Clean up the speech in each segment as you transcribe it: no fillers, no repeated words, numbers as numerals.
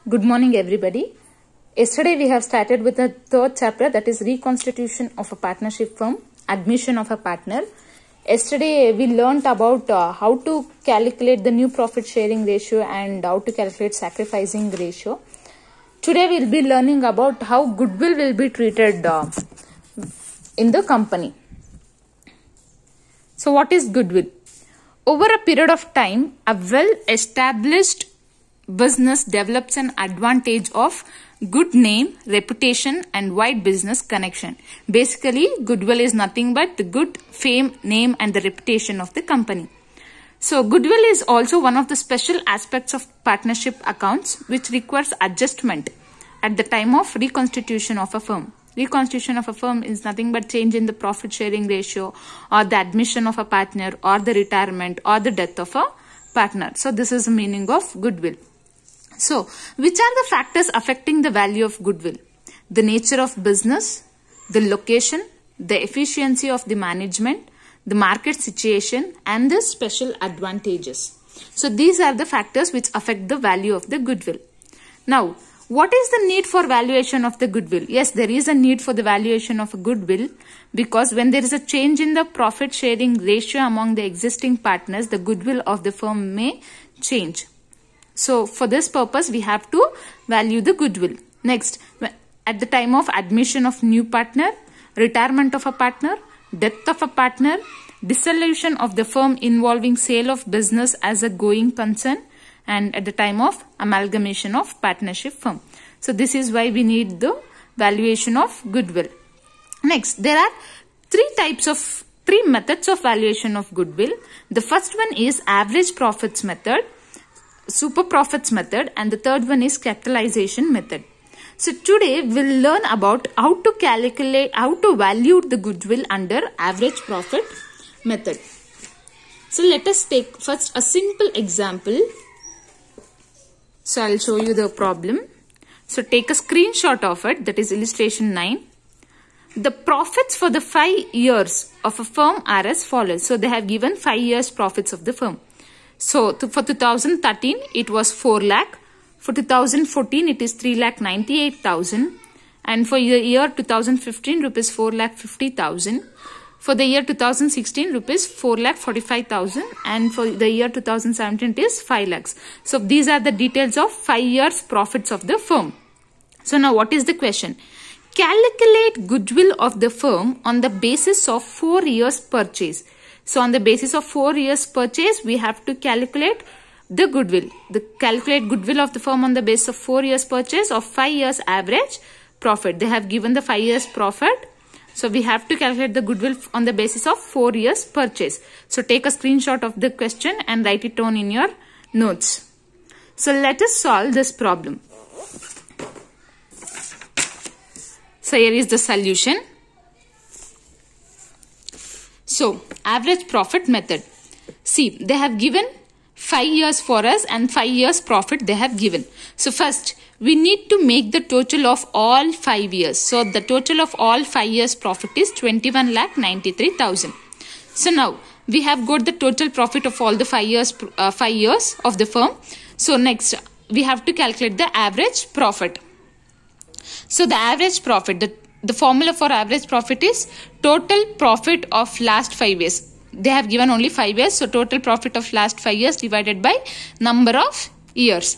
Good morning, everybody. Yesterday we have started with the third chapter, that is reconstitution of a partnership firm, admission of a partner. Yesterday we learnt about how to calculate the new profit sharing ratio and how to calculate sacrificing ratio. Today we will be learning about how goodwill will be treated in the company. So what is goodwill? Over a period of time, a well-established business develops an advantage of good name, reputation and wide business connection. Basically, goodwill is nothing but the good fame, name and the reputation of the company. So, goodwill is also one of the special aspects of partnership accounts which requires adjustment at the time of reconstitution of a firm. Reconstitution of a firm is nothing but change in the profit sharing ratio or the admission of a partner or the retirement or the death of a partner. So, this is the meaning of goodwill. So, which are the factors affecting the value of goodwill? The nature of business, the location, the efficiency of the management, the market situation and the special advantages. So, these are the factors which affect the value of the goodwill. Now, what is the need for valuation of the goodwill? Yes, there is a need for the valuation of a goodwill because when there is a change in the profit sharing ratio among the existing partners, the goodwill of the firm may change. So, for this purpose, we have to value the goodwill. Next, at the time of admission of new partner, retirement of a partner, death of a partner, dissolution of the firm involving sale of business as a going concern, and at the time of amalgamation of partnership firm. So, this is why we need the valuation of goodwill. Next, there are three methods of valuation of goodwill. The first one is average profits method, super profits method, and the third one is capitalization method. So today we'll learn about how to value the goodwill under average profit method. So let us take first a simple example. So I'll show you the problem. So take a screenshot of it, that is illustration 9. The profits for the 5 years of a firm are as follows. So they have given 5 years profits of the firm. So, for 2013, it was 4 lakh. For 2014, it is 3,98,000. And for the year 2015, rupees 4,50,000. For the year 2016, rupees 4,45,000. And for the year 2017, it is 5 lakhs. So, these are the details of 5 years profits of the firm. So, now what is the question? Calculate goodwill of the firm on the basis of 4 years purchase. So, on the basis of 4 years purchase, we have to calculate the goodwill. Calculate goodwill of the firm on the basis of 4 years purchase of 5 years average profit. They have given the 5 years profit. So, we have to calculate the goodwill on the basis of 4 years purchase. So, take a screenshot of the question and write it down in your notes. So, let us solve this problem. So, here is the solution. So, average profit method. See, they have given 5 years for us and 5 years profit they have given. So, first, we need to make the total of all 5 years. So, the total of all 5 years profit is 21,93,000. So, now, we have got the total profit of all the 5 years of the firm. So, next, we have to calculate the average profit. So, the average profit, the formula for average profit is total profit of last 5 years. They have given only 5 years. So, total profit of last 5 years divided by number of years.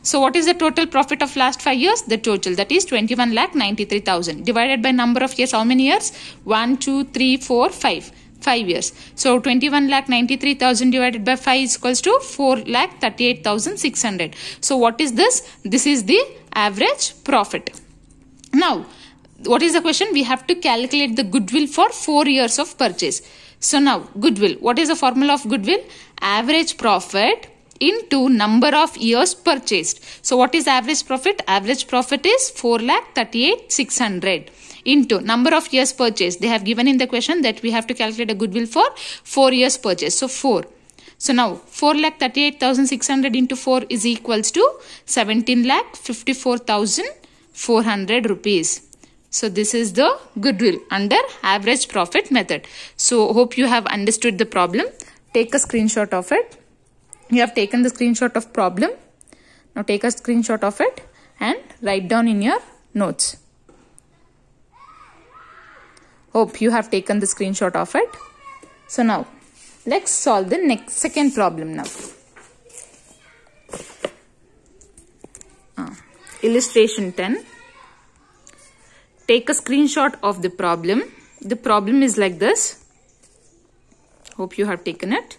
So, what is the total profit of last 5 years? The total, that is 21,93,000 divided by number of years. How many years? 1, 2, 3, 4, 5. 5 years. So, 21,93,000 divided by 5 is equals to 4,38,600. So, what is this? This is the average profit. Now, what is the question? We have to calculate the goodwill for 4 years of purchase. So now, goodwill. What is the formula of goodwill? Average profit into number of years purchased. So what is average profit? Average profit is 4,38,600 into number of years purchased. They have given in the question that we have to calculate a goodwill for 4 years purchase. So 4. So now 4,38,600 into 4 is equals to 17,54,400 rupees. So this is the goodwill under average profit method. So hope you have understood the problem. Take a screenshot of it. You have taken the screenshot of problem. Now take a screenshot of it and write down in your notes. Hope you have taken the screenshot of it. So now let's solve the second problem now. Illustration 10. Take a screenshot of the problem. The problem is like this. Hope you have taken it.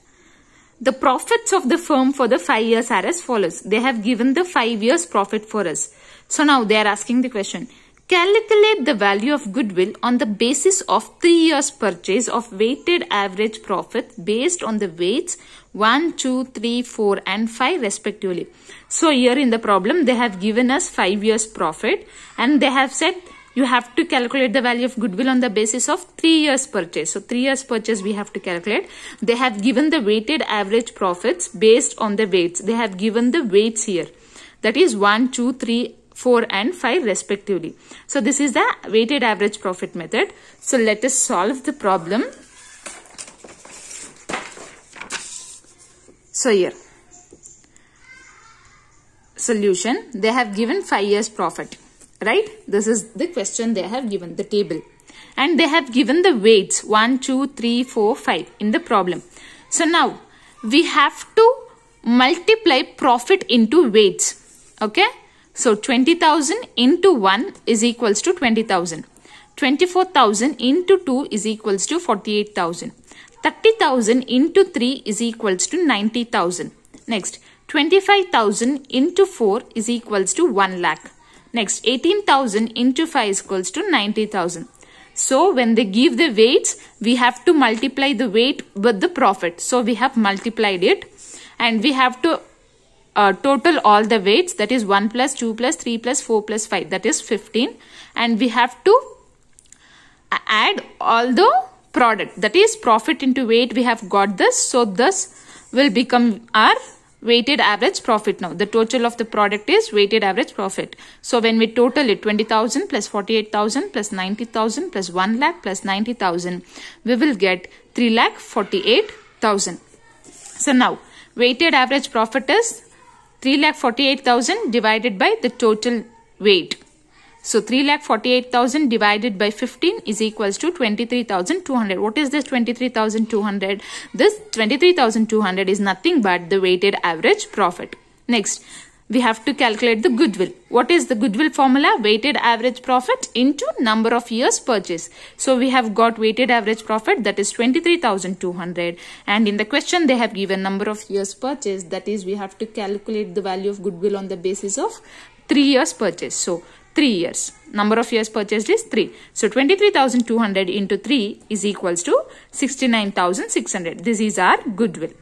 The profits of the firm for the 5 years are as follows. They have given the 5 years profit for us. So now they are asking the question. Calculate the value of goodwill on the basis of 3 years purchase of weighted average profit based on the weights 1, 2, 3, 4 and 5 respectively. So here in the problem they have given us 5 years profit and they have said you have to calculate the value of goodwill on the basis of 3 years purchase. So 3 years purchase we have to calculate. They have given the weighted average profits based on the weights. They have given the weights here. That is 1, 2, 3, 4 and 5 respectively. So this is the weighted average profit method. So let us solve the problem. So here, solution, they have given 5 years profit, right? This is the question they have given, the table. And they have given the weights 1, 2, 3, 4, 5 in the problem. So now we have to multiply profit into weights, okay? So 20,000 into 1 is equals to 20,000. 24,000 into 2 is equals to 48,000. 30,000 into 3 is equals to 90,000. Next, 25,000 into 4 is equals to 1 lakh. Next, 18,000 into 5 is equals to 90,000. So when they give the weights, we have to multiply the weight with the profit. So we have multiplied it and we have to total all the weights, that is 1 plus 2 plus 3 plus 4 plus 5, that is 15, and we have to add all the product, that is profit into weight. We have got this, so this will become our weighted average profit. Now the total of the product is weighted average profit. So when we total it, 20,000 plus 48,000 plus 90,000 plus 1 lakh plus 90,000, we will get 3,48,000. So now weighted average profit is 3,48,000 divided by the total weight. So 3,48,000 divided by 15 is equals to 23,200. What is this 23,200? This 23,200 is nothing but the weighted average profit. Next, we have to calculate the goodwill. What is the goodwill formula? Weighted average profit into number of years purchase. So we have got weighted average profit, that is 23,200, and in the question they have given number of years purchase, that is we have to calculate the value of goodwill on the basis of 3 years purchase. So 3 years. Number of years purchased is 3. So 23,200 into 3 is equals to 69,600. This is our goodwill.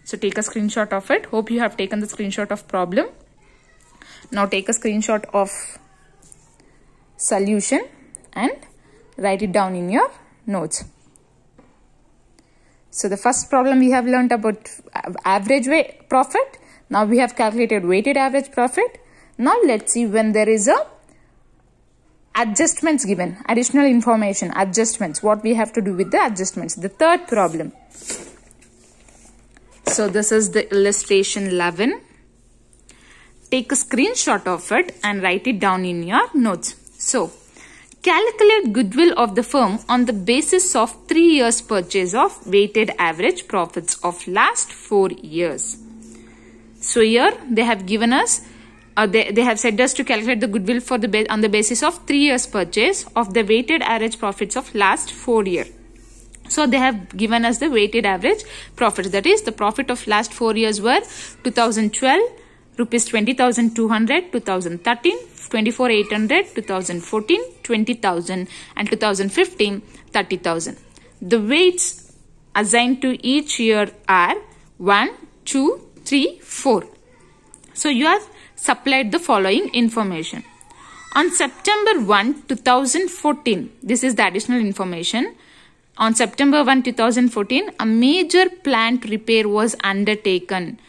So take a screenshot of it. Hope you have taken the screenshot of problem. Now take a screenshot of solution and write it down in your notes. So the first problem we have learnt about average profit. Now we have calculated weighted average profit. Now let's see when there is a adjustments given, additional information, adjustments, what we have to do with the adjustments. The third problem. So this is the illustration 11. Take a screenshot of it and write it down in your notes. So calculate goodwill of the firm on the basis of 3 years purchase of weighted average profits of last 4 years. So here they have given us they have said us to calculate the goodwill for the on the basis of 3 years purchase of the weighted average profits of last 4 years. So they have given us the weighted average profits. That is the profit of last 4 years were 2012 rupees 20,200, 2013 24,800, 2014 20,000 and 2015 30,000. The weights assigned to each year are 1, 2, 3, 4. So you have supplied the following information. On September 1, 2014, this is the additional information. On September 1, 2014, a major plant repair was undertaken.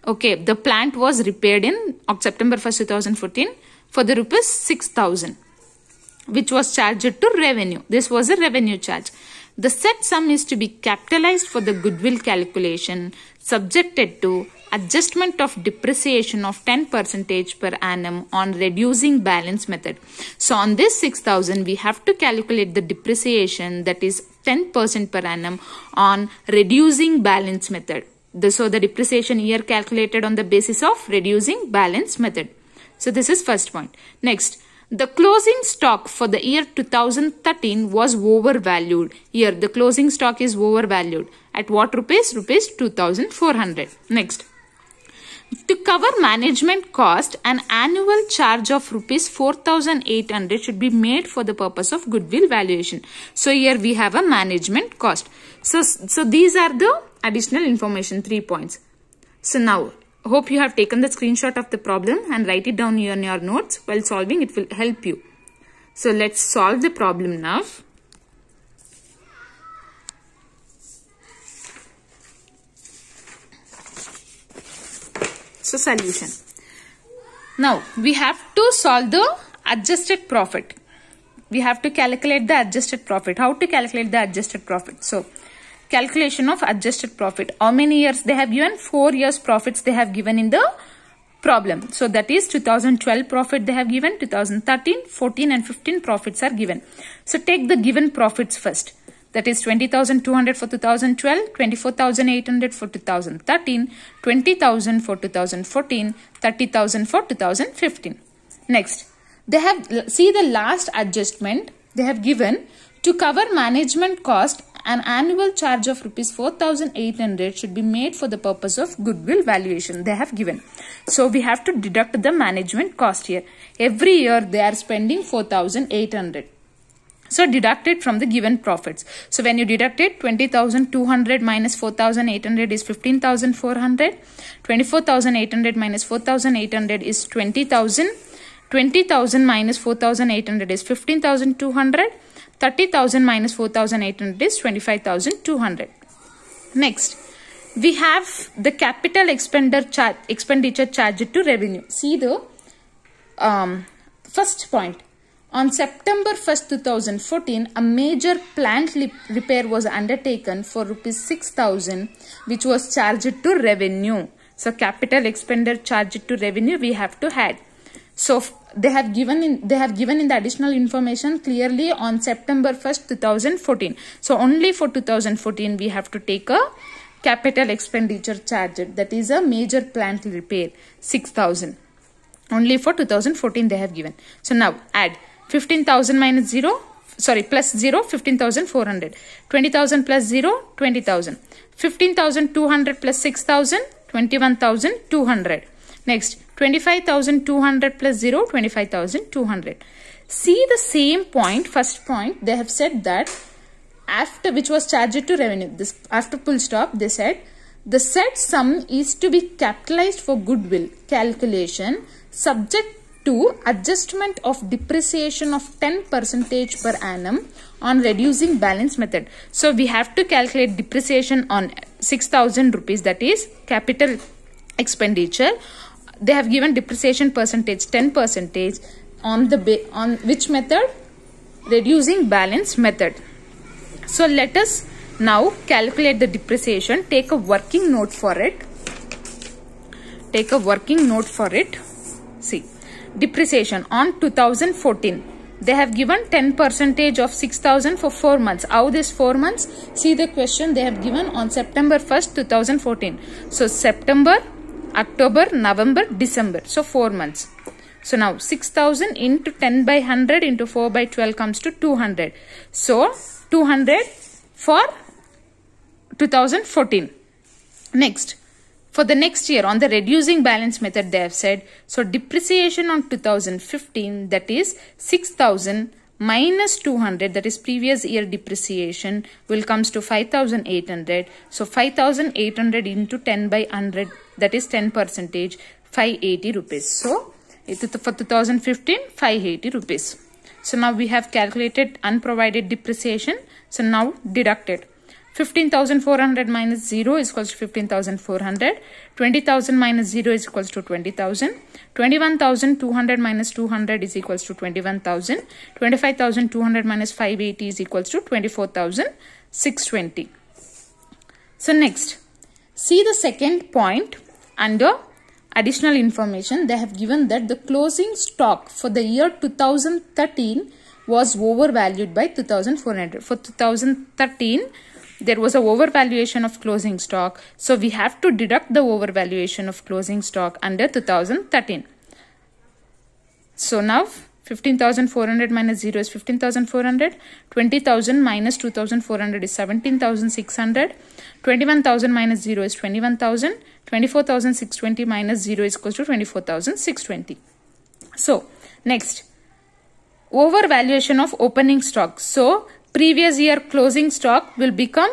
Okay, the plant was repaired in September 1st, 2014 for the rupees 6,000, which was charged to revenue. This was a revenue charge. The said sum is to be capitalized for the goodwill calculation subjected to adjustment of depreciation of 10% per annum on reducing balance method. So on this 6,000, we have to calculate the depreciation, that is 10% per annum on reducing balance method. So the depreciation here calculated on the basis of reducing balance method. So this is first point. Next, the closing stock for the year 2013 was overvalued. Here the closing stock is overvalued. At what rupees? Rupees 2,400. Next, to cover management cost, an annual charge of rupees 4,800 should be made for the purpose of goodwill valuation. So here we have a management cost. So these are the additional information, 3 points. So now, hope you have taken the screenshot of the problem and write it down in your notes. While solving, it will help you. So let's solve the problem now. So solution. Now we have to solve the adjusted profit. We have to calculate the adjusted profit. How to calculate the adjusted profit? So calculation of adjusted profit. How many years they have given? 4 years profits they have given in the problem. So that is 2012 profit they have given, 2013, 14 and 15 profits are given. So take the given profits first. That is 20,200 for 2012, 24,800 for 2013, 20,000 for 2014, 30,000 for 2015. Next, they have, see the last adjustment they have given, to cover management cost, an annual charge of rupees 4,800 should be made for the purpose of goodwill valuation they have given. So we have to deduct the management cost here. Every year they are spending 4,800. So deduct it from the given profits. So when you deduct it, 20,200 minus 4,800 is 15,400. 24,800 minus 4,800 is 20,000. 20,000 minus 4,800 is 15,200. 30,000 minus 4,800 is 25,200. Next, we have the capital expenditure charged to revenue. See the first point. On September 1st, 2014, a major plant repair was undertaken for rupees 6,000, which was charged to revenue. So capital expenditure charged to revenue we have to add. So they have given in the additional information clearly on September 1st, 2014. So only for 2014 we have to take a capital expenditure charged, that is a major plant repair, 6,000. Only for 2014 they have given. So now add 15,000 minus 0, sorry, plus 0, 15,400. 20,000 plus 0, 20,000. 15,200 plus 6,000, 21,200. Next, 25,200 plus 0, 25,200. See the same point, first point, they have said that after, which was charged to revenue, this after full stop, they said the said sum is to be capitalized for goodwill calculation subject to adjustment of depreciation of 10% per annum on reducing balance method. So we have to calculate depreciation on 6,000 rupees, that is capital expenditure. They have given depreciation percentage 10% on which method? Reducing balance method. So let us now calculate the depreciation. Take a working note for it. Take a working note for it. See, depreciation on 2014. They have given 10% of 6,000 for 4 months. How this 4 months? See the question they have given on September 1st, 2014. So September, October, November, December. So 4 months. So now 6,000 into 10 by 100 into 4 by 12 comes to 200. So 200 for 2014. Next, for the next year on the reducing balance method they have said, so depreciation on 2015, that is 6,000 minus 200, that is previous year depreciation, will comes to 5,800. So 5,800 into 10 by 100, that is 10%, 580 rupees. So for 2015, 580 rupees. So now we have calculated unprovided depreciation. So now deduct it. 15,400 minus 0 is equals to 15,400. 20,000 minus 0 is equals to 20,000. 21,200 minus 200 is equals to 21,000. 25,200 minus 580 is equals to 24,620. So next, see the second point. under additional information, they have given that the closing stock for the year 2013 was overvalued by 2,400. For 2013, there was a overvaluation of closing stock. So we have to deduct the overvaluation of closing stock under 2013. So now 15,400 minus 0 is 15,400. 20,000 minus 2,400 is 17,600. 21,000 minus 0 is 21,000. 24,620 minus 0 is equal to 24,620. So next, overvaluation of opening stock. So previous year closing stock will become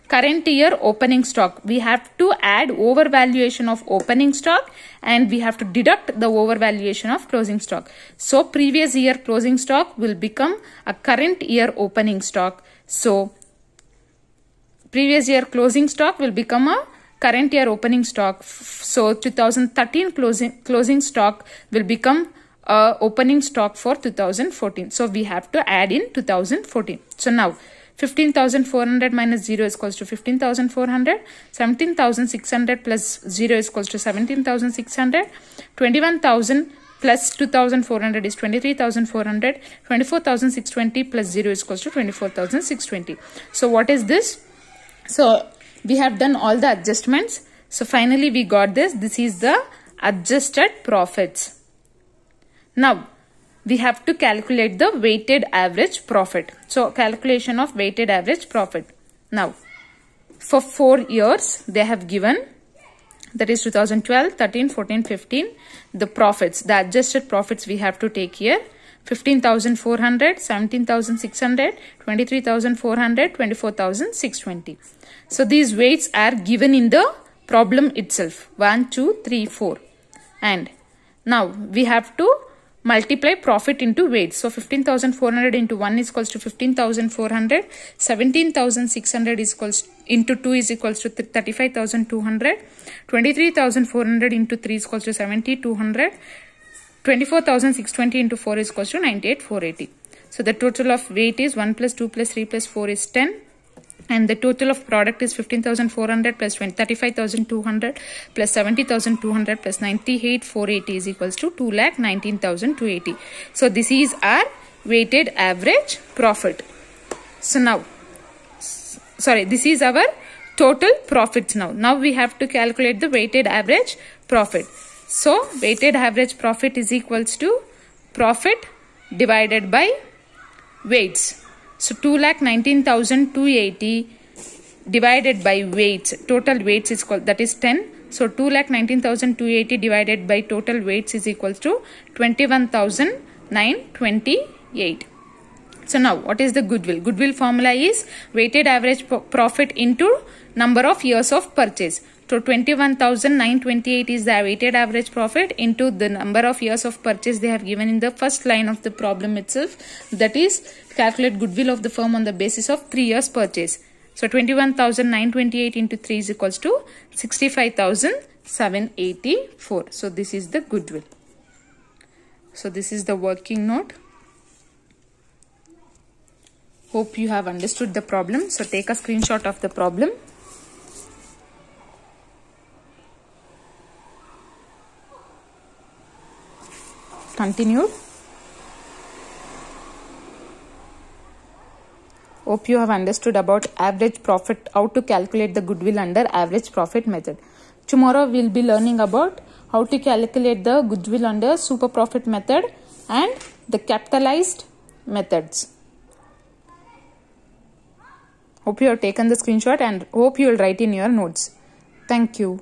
current year opening stock. We have to add overvaluation of opening stock and we have to deduct the overvaluation of closing stock. So previous year closing stock will become a current year opening stock. So previous year closing stock will become a current year opening stock. So 2013 closing stock will become opening stock for 2014. So we have to add in 2014. So now 15,400 minus 0 is equals to 15,400. 17,600 plus 0 is equals to 17,600. 21,000 plus 2,400 is 23,400. 24,620 plus 0 is equals to 24,620. So what is this? So we have done all the adjustments. So finally we got this. This is the adjusted profits. Now we have to calculate the weighted average profit. So calculation of weighted average profit. Now for 4 years they have given, that is 2012, 13, 14, 15, the profits, the adjusted profits we have to take here. 15,400, 17,600, 23,400, 24,620. So these weights are given in the problem itself. 1, 2, 3, 4. And now we have to multiply profit into weights. So 15,400 into 1 is equals to 15,400. 17,600 is equals into 2 is equals to 35,200. 23,400 into 3 is equals to 70,200. 24,620 into 4 is equals to 98,480. So the total of weight is 1 plus 2 plus 3 plus 4 is 10. And the total of product is 15,400 plus 35,200 plus 70,200 plus 98,480 is equals to 2,19,280. So this is our weighted average profit. So now, sorry, this is our total profits now. Now we have to calculate the weighted average profit. So weighted average profit is equals to profit divided by weights. So 2,19,280 divided by weights, total weights is called, that is 10. So 2,19,280 divided by total weights is equals to 21,928. So now what is the goodwill? Goodwill formula is weighted average profit into number of years of purchase. So 21,928 is the weighted average profit into the number of years of purchase they have given in the first line of the problem itself. That is, calculate goodwill of the firm on the basis of 3 years purchase. So 21,928 into 3 is equals to 65,784. So this is the goodwill. So this is the working note. Hope you have understood the problem. So take a screenshot of the problem. Continue. Hope you have understood about average profit, how to calculate the goodwill under average profit method. Tomorrow we will be learning about how to calculate the goodwill under super profit method and the capitalized methods. Hope you have taken the screenshot and hope you will write in your notes. Thank you.